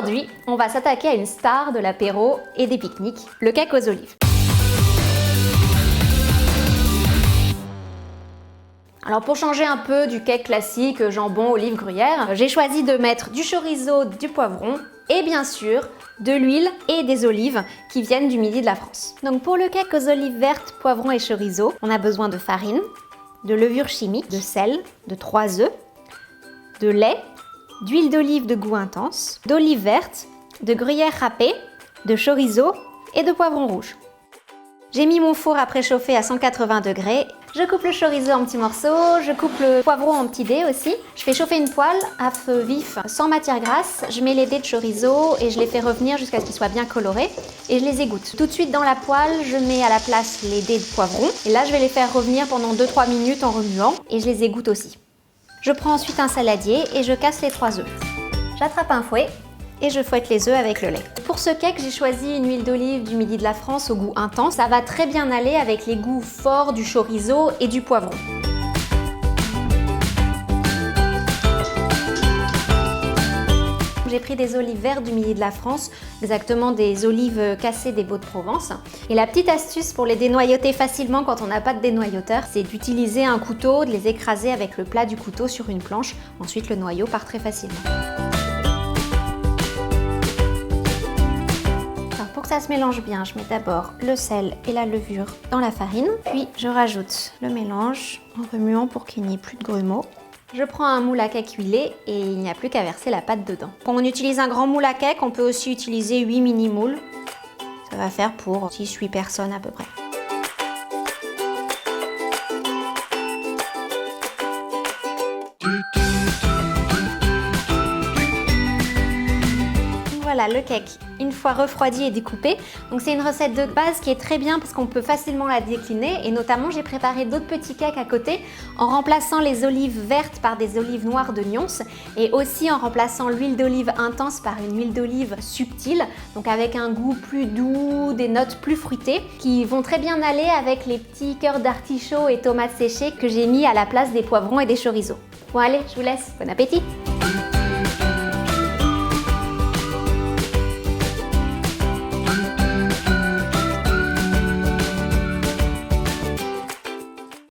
Aujourd'hui, on va s'attaquer à une star de l'apéro et des pique-niques, le cake aux olives. Alors pour changer un peu du cake classique jambon, olive, gruyère, j'ai choisi de mettre du chorizo, du poivron et bien sûr de l'huile et des olives qui viennent du midi de la France. Donc pour le cake aux olives vertes, poivron et chorizo, on a besoin de farine, de levure chimique, de sel, de 3 œufs, de lait, d'huile d'olive de goût intense, d'olive verte, de gruyère râpée, de chorizo et de poivron rouge. J'ai mis mon four à préchauffer à 180 degrés. Je coupe le chorizo en petits morceaux, je coupe le poivron en petits dés aussi. Je fais chauffer une poêle à feu vif sans matière grasse. Je mets les dés de chorizo et je les fais revenir jusqu'à ce qu'ils soient bien colorés et je les égoutte. Tout de suite dans la poêle, je mets à la place les dés de poivron et là je vais les faire revenir pendant 2-3 minutes en remuant et je les égoutte aussi. Je prends ensuite un saladier et je casse les 3 œufs. J'attrape un fouet et je fouette les œufs avec le lait. Pour ce cake, j'ai choisi une huile d'olive du midi de la France au goût intense. Ça va très bien aller avec les goûts forts du chorizo et du poivron. J'ai pris des olives vertes du midi de la France, exactement des olives cassées des Baux-de-Provence. Et la petite astuce pour les dénoyauter facilement quand on n'a pas de dénoyauteur, c'est d'utiliser un couteau, de les écraser avec le plat du couteau sur une planche. Ensuite, le noyau part très facilement. Pour que ça se mélange bien, je mets d'abord le sel et la levure dans la farine, puis je rajoute le mélange en remuant pour qu'il n'y ait plus de grumeaux. Je prends un moule à cake huilé et il n'y a plus qu'à verser la pâte dedans. Quand on utilise un grand moule à cake, on peut aussi utiliser 8 mini-moules. Ça va faire pour 6-8 personnes à peu près. Voilà le cake, une fois refroidi et découpé. Donc c'est une recette de base qui est très bien parce qu'on peut facilement la décliner et notamment j'ai préparé d'autres petits cakes à côté en remplaçant les olives vertes par des olives noires de Nyons et aussi en remplaçant l'huile d'olive intense par une huile d'olive subtile, donc avec un goût plus doux, des notes plus fruitées qui vont très bien aller avec les petits cœurs d'artichaut et tomates séchées que j'ai mis à la place des poivrons et des chorizos. Bon allez, je vous laisse, bon appétit!